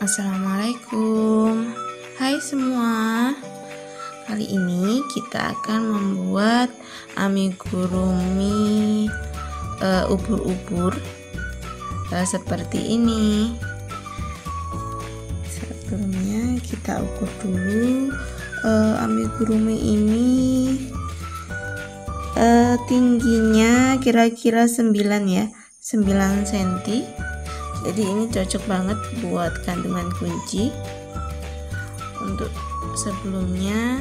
Assalamualaikum. Hai semua. Kali ini kita akan membuat amigurumi ubur-ubur seperti ini. Sebelumnya kita ukur dulu amigurumi ini tingginya kira-kira 9 ya, 9 cm. Jadi ini cocok banget buat gantungan kunci. Untuk sebelumnya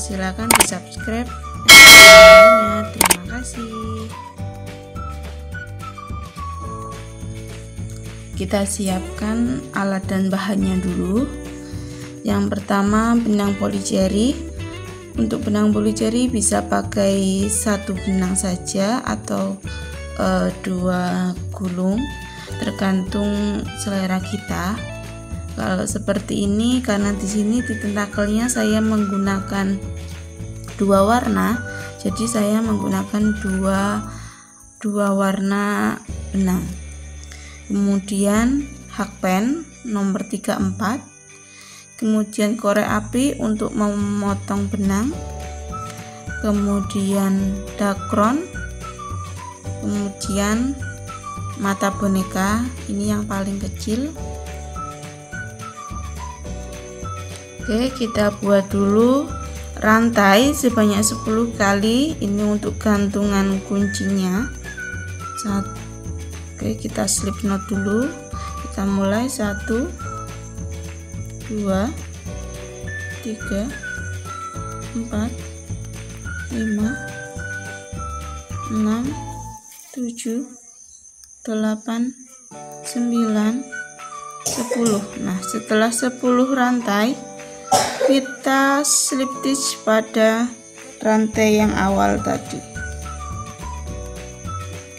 silakan di subscribe channelnya. Terima kasih. Kita siapkan alat dan bahannya dulu. Yang pertama benang polyjeri. Untuk benang polyjeri bisa pakai 1 benang saja atau 2 gulung, tergantung selera kita. Kalau seperti ini, karena di sini di tentakelnya saya menggunakan 2 warna, jadi saya menggunakan dua warna benang. Kemudian hakpen nomor 34, kemudian korek api untuk memotong benang, kemudian dakron, kemudian mata boneka, ini yang paling kecil. Oke, kita buat dulu rantai sebanyak 10 kali. Ini untuk gantungan kuncinya. Oke, kita slip knot dulu. Kita mulai 1 2 3 4 5 6 7 8 9 10. Nah, setelah 10 rantai kita slip stitch pada rantai yang awal tadi.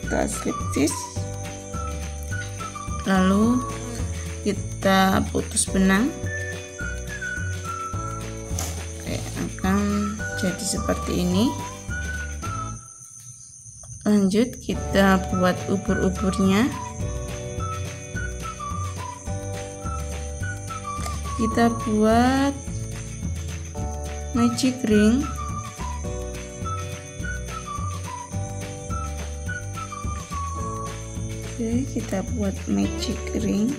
Kita slip stitch, lalu kita putus benang. Oke, akan jadi seperti ini. Lanjut kita buat ubur-uburnya. Kita buat magic ring. Oke, kita buat magic ring.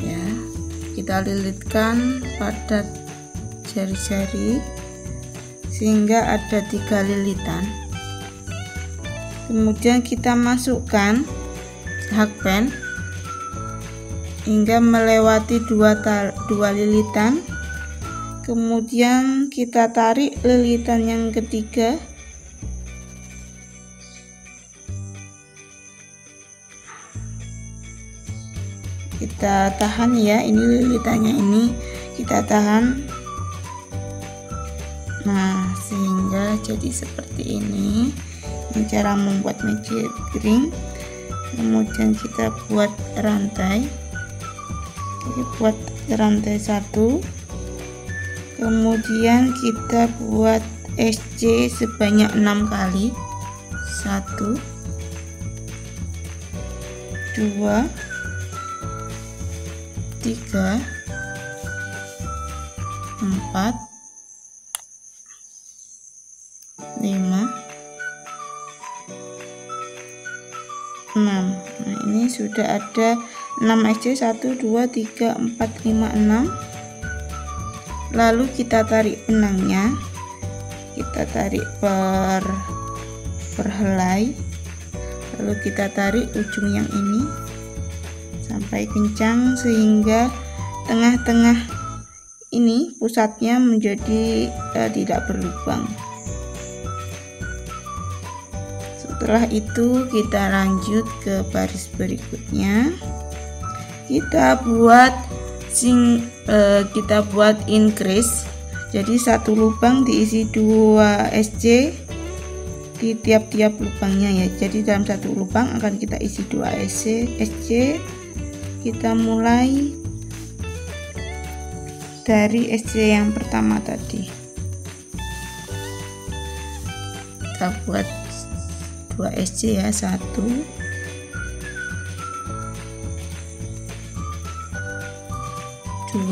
Ya, kita lilitkan pada jari-jari sehingga ada 3 lilitan. Kemudian kita masukkan hakpen hingga melewati 2 lilitan. Kemudian kita tarik lilitan yang ketiga. Kita tahan ya, ini lilitannya ini kita tahan. Nah, sehingga jadi seperti ini. Ini cara membuat magic ring. Kemudian kita buat rantai. Oke, buat rantai 1. Kemudian kita buat SC sebanyak 6 kali. 1 2 3 4 5 6. Nah, ini sudah ada 6 SC. 1 2 3 4 5 6. Lalu kita tarik benangnya. Kita tarik per helai. Lalu kita tarik ujung yang ini sampai kencang sehingga tengah-tengah ini pusatnya menjadi tidak berlubang. Setelah itu kita lanjut ke baris berikutnya. Kita buat increase. Jadi satu lubang diisi 2 SC di tiap-tiap lubangnya ya. Jadi dalam satu lubang akan kita isi 2 SC. Kita mulai dari SC yang pertama tadi. Kita buat 2 SC ya, 1 2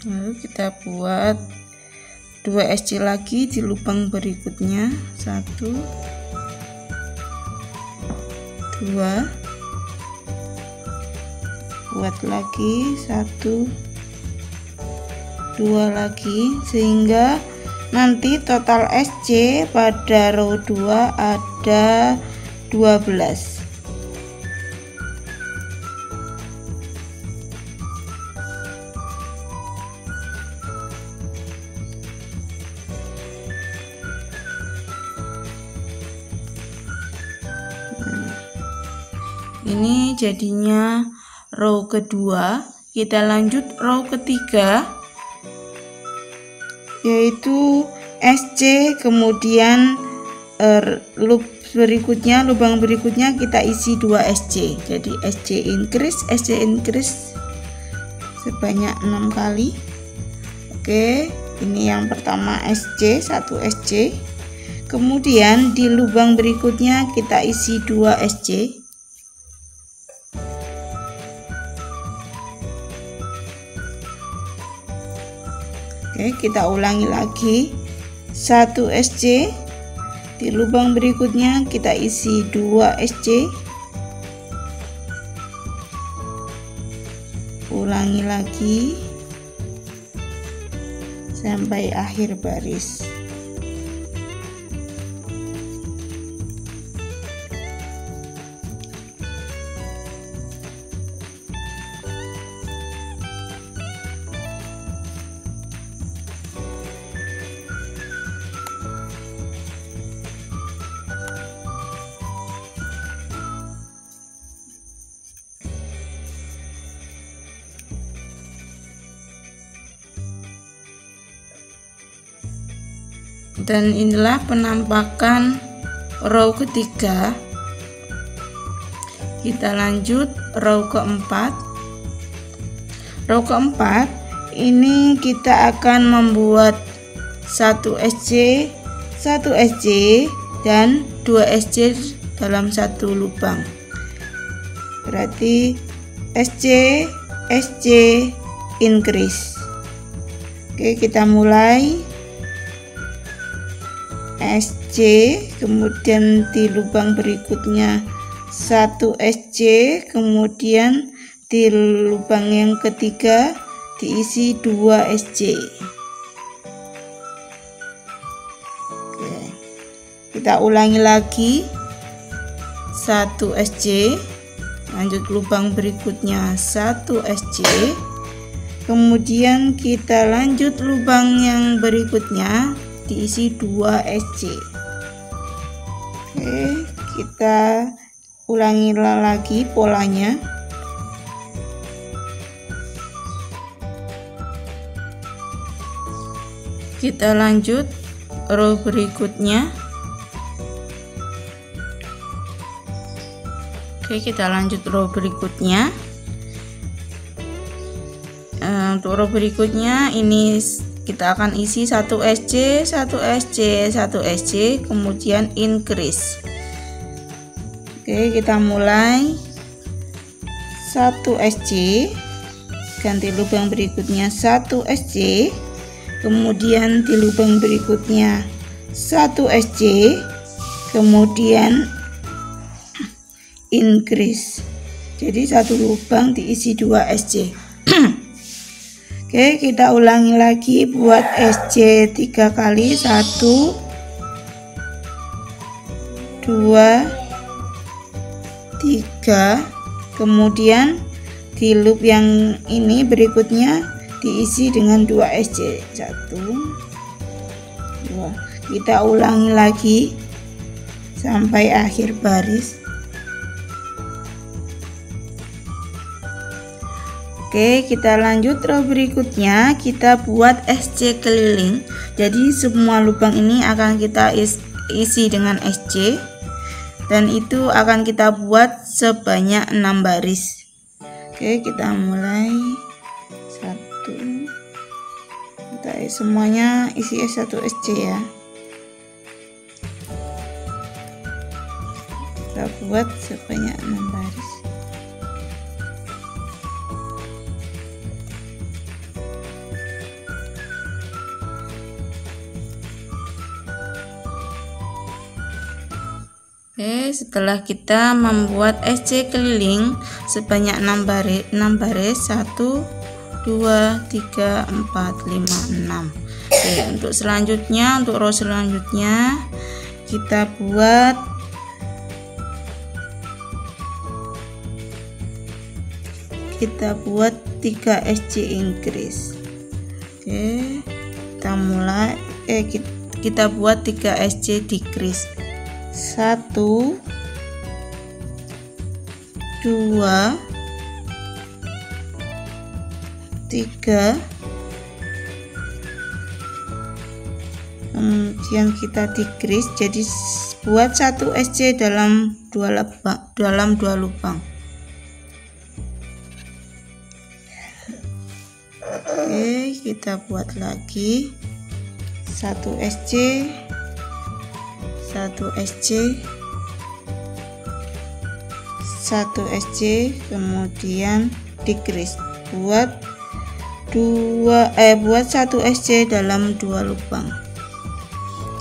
lalu kita buat 2 SC lagi di lubang berikutnya, 1 2 buat lagi 1 2 lagi, sehingga nanti total SC pada row 2 ada 12. Ini jadinya row kedua. Kita lanjut row ketiga, yaitu SC, kemudian lubang berikutnya kita isi 2 SC. Jadi SC increase sebanyak 6 kali. Oke, ini yang pertama SC, 1 SC. Kemudian di lubang berikutnya kita isi 2 SC. Oke, kita ulangi lagi, 1 SC. Di lubang berikutnya kita isi 2 SC. Ulangi lagi sampai akhir baris. Dan inilah penampakan row ketiga. Kita lanjut row keempat. Row keempat ini kita akan membuat 1 SC, 1 SC dan 2 SC dalam satu lubang. Berarti SC, SC, increase. Oke, kita mulai. SC, kemudian di lubang berikutnya 1 SC, kemudian di lubang yang ketiga diisi 2 SC. Oke, kita ulangi lagi, 1 SC, lanjut lubang berikutnya 1 SC, kemudian kita lanjut lubang yang berikutnya diisi 2 SC. Oke, kita ulangi lagi polanya. Kita lanjut row berikutnya. Oke, kita lanjut row berikutnya. Untuk row berikutnya ini kita akan isi 1 SC, 1 SC, 1 SC, kemudian increase. Oke, kita mulai 1 SC, ganti lubang berikutnya 1 SC, kemudian di lubang berikutnya 1 SC, kemudian increase. Jadi satu lubang diisi 2 SC. Oke, kita ulangi lagi, buat SC 3 kali, 1 2 3, kemudian di loop yang ini berikutnya diisi dengan 2 SC, 1 2. Kita ulangi lagi sampai akhir baris. Oke, kita lanjut row berikutnya, kita buat SC keliling. Jadi semua lubang ini akan kita isi dengan SC, dan itu akan kita buat sebanyak 6 baris. Oke, kita mulai 1 kita semuanya isi 1 SC ya. Kita buat sebanyak 6 baris. Oke, setelah kita membuat SC keliling sebanyak 6 baris, 1 2 3 4 5 6. Oke, untuk selanjutnya, untuk row selanjutnya kita buat kita buat 3 SC increase. Oke, kita mulai kita buat 3 SC decrease. 1 2 3, kemudian kita decrease, jadi buat 1 SC dalam 2 lubang. Oke, kita buat lagi 1 SC 1 SC 1 SC, kemudian decrease, buat 1 SC dalam 2 lubang.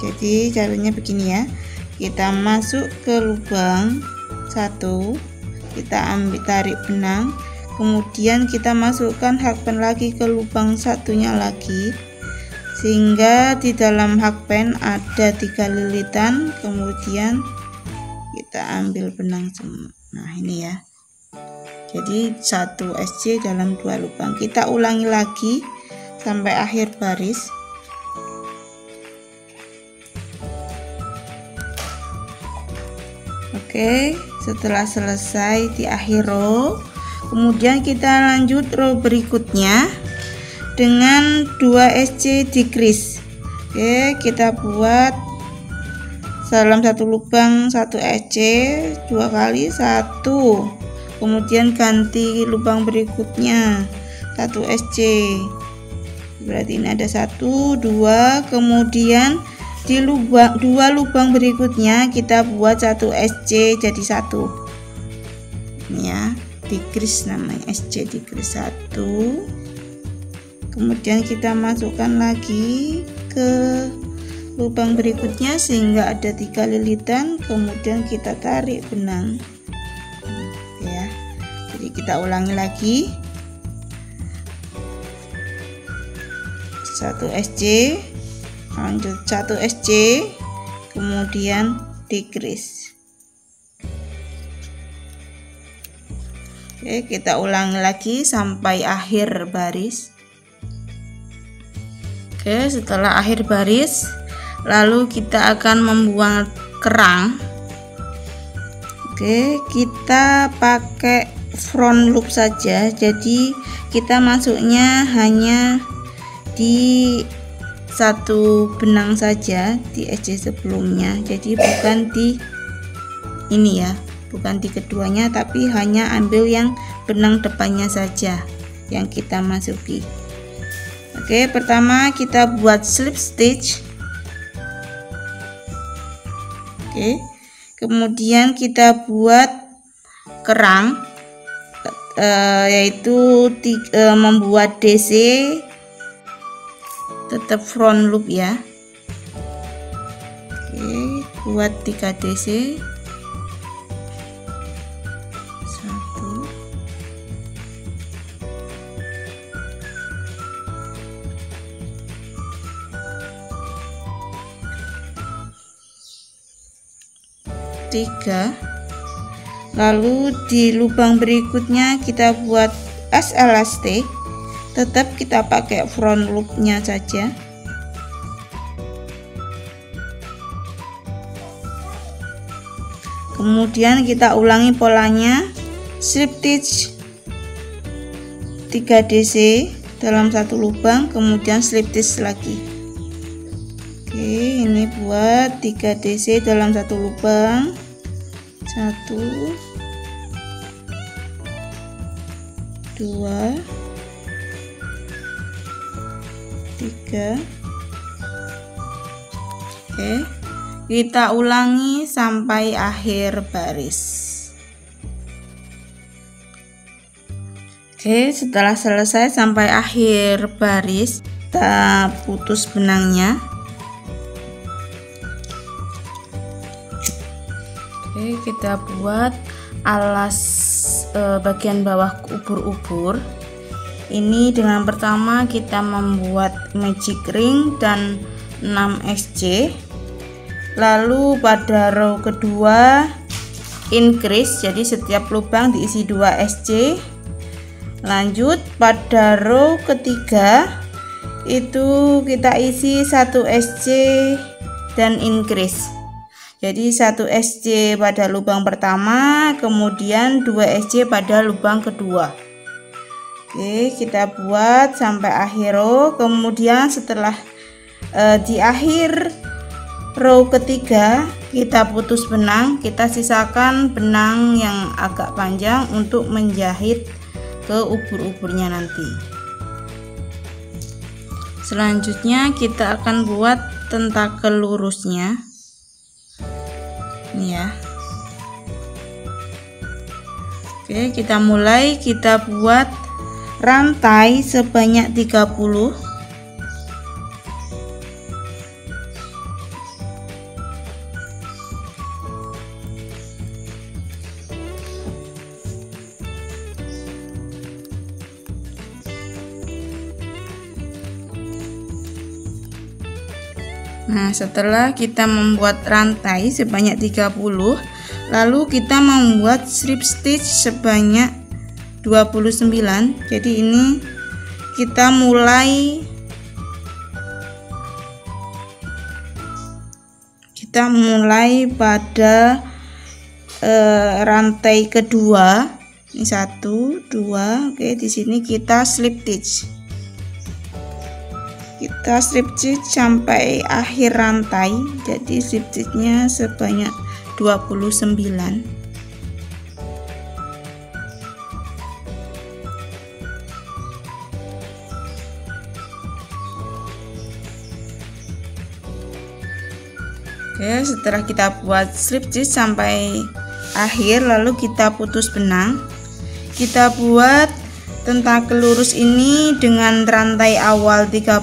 Jadi caranya begini ya, kita masuk ke lubang 1, kita ambil tarik benang, kemudian kita masukkan hakpen lagi ke lubang satunya lagi, sehingga di dalam hakpen ada 3 lilitan, kemudian kita ambil benang semua. Nah ini ya, jadi 1 SC dalam 2 lubang. Kita ulangi lagi sampai akhir baris. Oke, setelah selesai di akhir row, kemudian kita lanjut row berikutnya dengan 2 SC decrease. Oke, kita buat dalam 1 lubang 1 SC 2 kali 1, kemudian ganti lubang berikutnya 1 SC, berarti ini ada 1 2, kemudian di lubang 2 lubang berikutnya kita buat 1 SC jadi 1 ini ya, decrease namanya, SC decrease 1, kemudian kita masukkan lagi ke lubang berikutnya sehingga ada 3 lilitan, kemudian kita tarik benang ya. Jadi kita ulangi lagi 1 SC, lanjut 1 SC, kemudian decrease. Oke, kita ulangi lagi sampai akhir baris. Oke, setelah akhir baris, lalu kita akan membuat kerang. Oke, kita pakai front loop saja, jadi kita masuknya hanya di 1 benang saja di SC sebelumnya, jadi bukan di ini ya, bukan di keduanya, tapi hanya ambil yang benang depannya saja yang kita masuki. Oke, pertama kita buat slip stitch. Oke, kemudian kita buat kerang, yaitu membuat DC, tetap front loop ya. Oke, buat 3 DC, 1 3, lalu di lubang berikutnya kita buat as elastik, tetap kita pakai front loopnya saja. Kemudian kita ulangi polanya, slip stitch 3 DC dalam 1 lubang, kemudian slip stitch lagi. Oke, ini buat 3 DC dalam 1 lubang, 1 2 3, 3. Oke, kita ulangi sampai akhir baris. Oke, setelah selesai sampai akhir baris, kita putus benangnya. Oke, kita buat alas bagian bawah ubur-ubur. Ini dengan pertama kita membuat magic ring dan 6 SC. Lalu pada row kedua increase, jadi setiap lubang diisi 2 SC. Lanjut pada row ketiga itu kita isi 1 SC dan increase. Jadi 1 SC pada lubang pertama, kemudian 2 SC pada lubang kedua. Oke, kita buat sampai akhir row. Kemudian setelah di akhir row ketiga kita putus benang, kita sisakan benang yang agak panjang untuk menjahit ke ubur-uburnya nanti. Selanjutnya kita akan buat tentakel lurusnya. Ini ya. Oke, kita mulai, kita buat rantai sebanyak 30. Nah, setelah kita membuat rantai sebanyak 30, lalu kita membuat strip stitch sebanyak 29. Jadi ini kita mulai pada rantai kedua. Ini 1, 2. Oke, di sini kita slip stitch. Kita strip stitch sampai akhir rantai. Jadi strip stitchnya sebanyak 29. Oke, setelah kita buat strip stitch sampai akhir, lalu kita putus benang. Kita buat tentakel lurus ini dengan rantai awal 30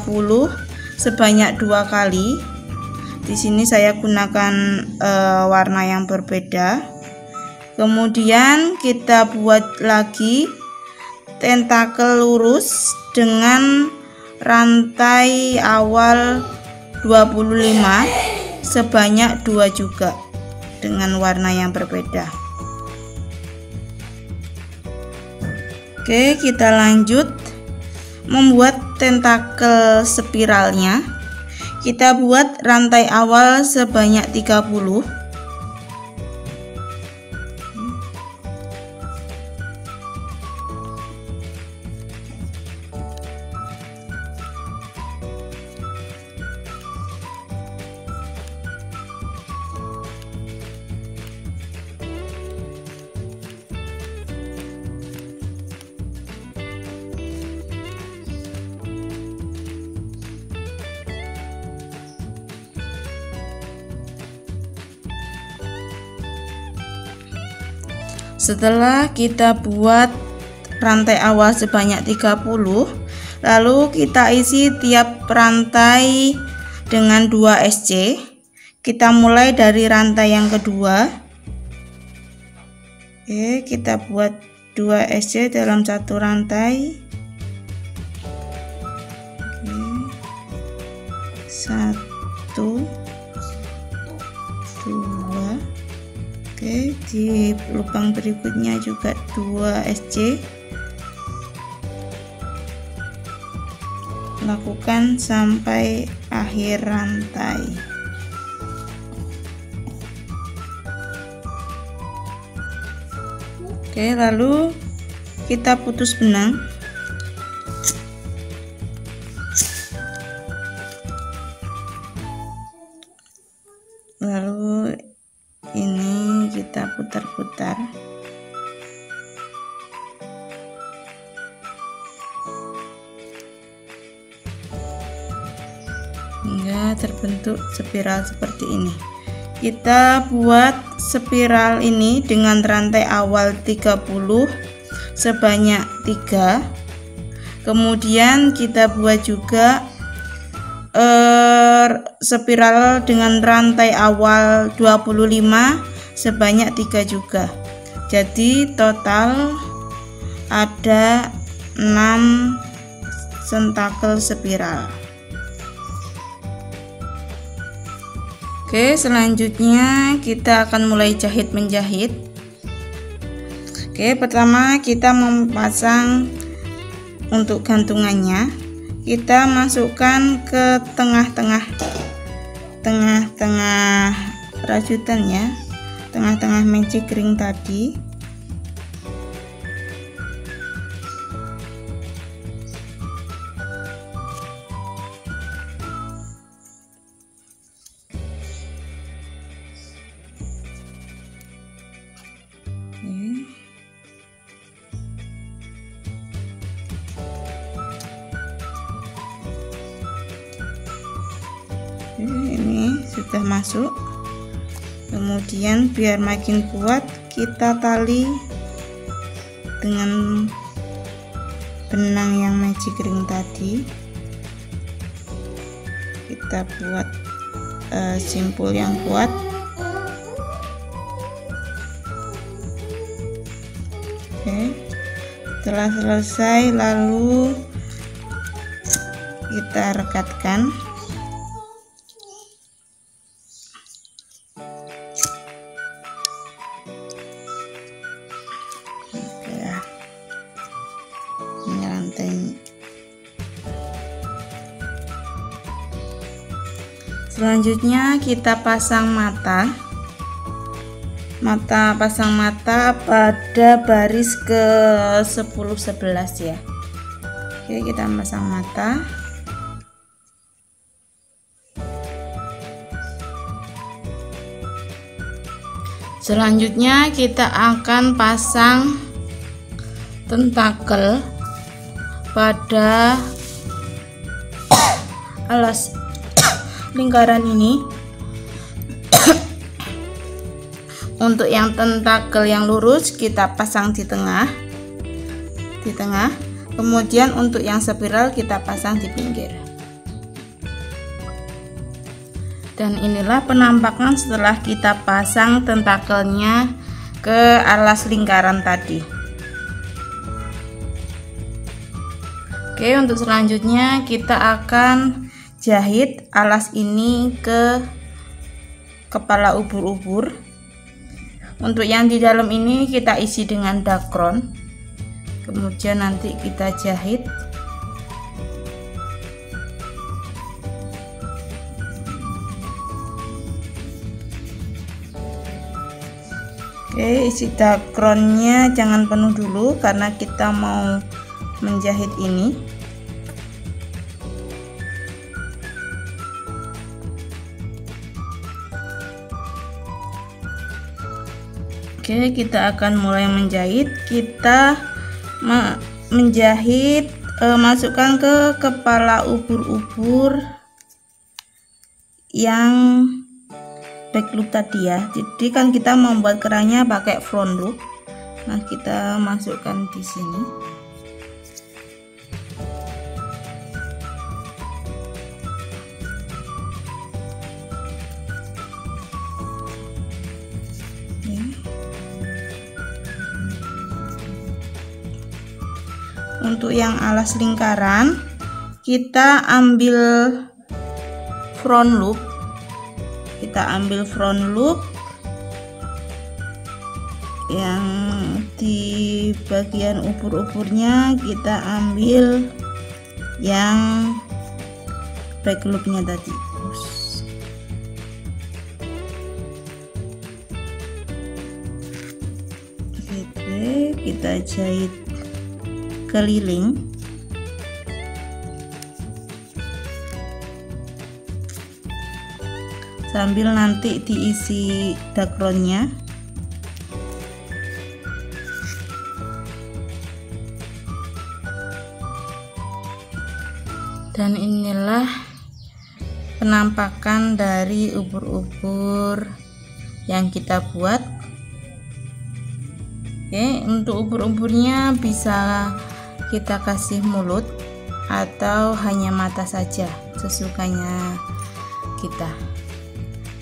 sebanyak 2 kali. Di sini saya gunakan warna yang berbeda. Kemudian kita buat lagi tentakel lurus dengan rantai awal 25 sebanyak 2 juga dengan warna yang berbeda. Oke, kita lanjut membuat tentakel spiralnya. Kita buat rantai awal sebanyak 30. Setelah kita buat rantai awal sebanyak 30, lalu kita isi tiap rantai dengan 2 SC. Kita mulai dari rantai yang kedua. Oke, kita buat 2 SC dalam satu rantai. Oke, 1, 2. Oke, di lubang berikutnya juga 2 SC. Lakukan sampai akhir rantai. Oke, lalu kita putus benang. Lalu ini kita putar-putar. hingga terbentuk spiral seperti ini. Kita buat spiral ini dengan rantai awal 30 sebanyak 3. Kemudian kita buat juga spiral dengan rantai awal 25 sebanyak 3 juga. Jadi total ada 6 sentakel spiral. Oke, selanjutnya kita akan mulai jahit menjahit. Oke, pertama kita memasang untuk gantungannya. Kita masukkan ke tengah-tengah rajutan ya, tengah-tengah magic ring tadi. Ini sudah masuk. Kemudian biar makin kuat kita tali dengan benang yang magic ring tadi. Kita buat simpul yang kuat. Oke, setelah selesai lalu kita rekatkan. Selanjutnya kita pasang mata pada baris ke 10-11 ya. Oke, kita pasang mata. Selanjutnya kita akan pasang tentakel pada alas lingkaran ini. Untuk yang tentakel yang lurus kita pasang di tengah. Kemudian untuk yang spiral kita pasang di pinggir. Dan inilah penampakan setelah kita pasang tentakelnya ke alas lingkaran tadi. Oke, untuk selanjutnya kita akan jahit alas ini ke kepala ubur-ubur. Untuk yang di dalam ini kita isi dengan dakron, kemudian nanti kita jahit. Oke, isi dakronnya jangan penuh dulu karena kita mau menjahit ini. Oke, kita akan mulai menjahit. Kita menjahit, masukkan ke kepala ubur-ubur yang back loop tadi ya. Jadi kan kita membuat kerangnya pakai front loop. Nah, kita masukkan di sini. Untuk yang alas lingkaran kita ambil front loop, yang di bagian ubur-uburnya kita ambil yang back loopnya tadi. Oke, kita jahit keliling. Sambil nanti diisi dakronnya. Dan inilah penampakan dari ubur-ubur yang kita buat. Oke, untuk ubur-uburnya bisa kita kasih mulut atau hanya mata saja, sesukanya kita.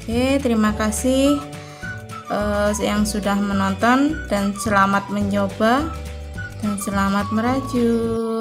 Oke, terima kasih yang sudah menonton, dan selamat mencoba dan selamat merajut.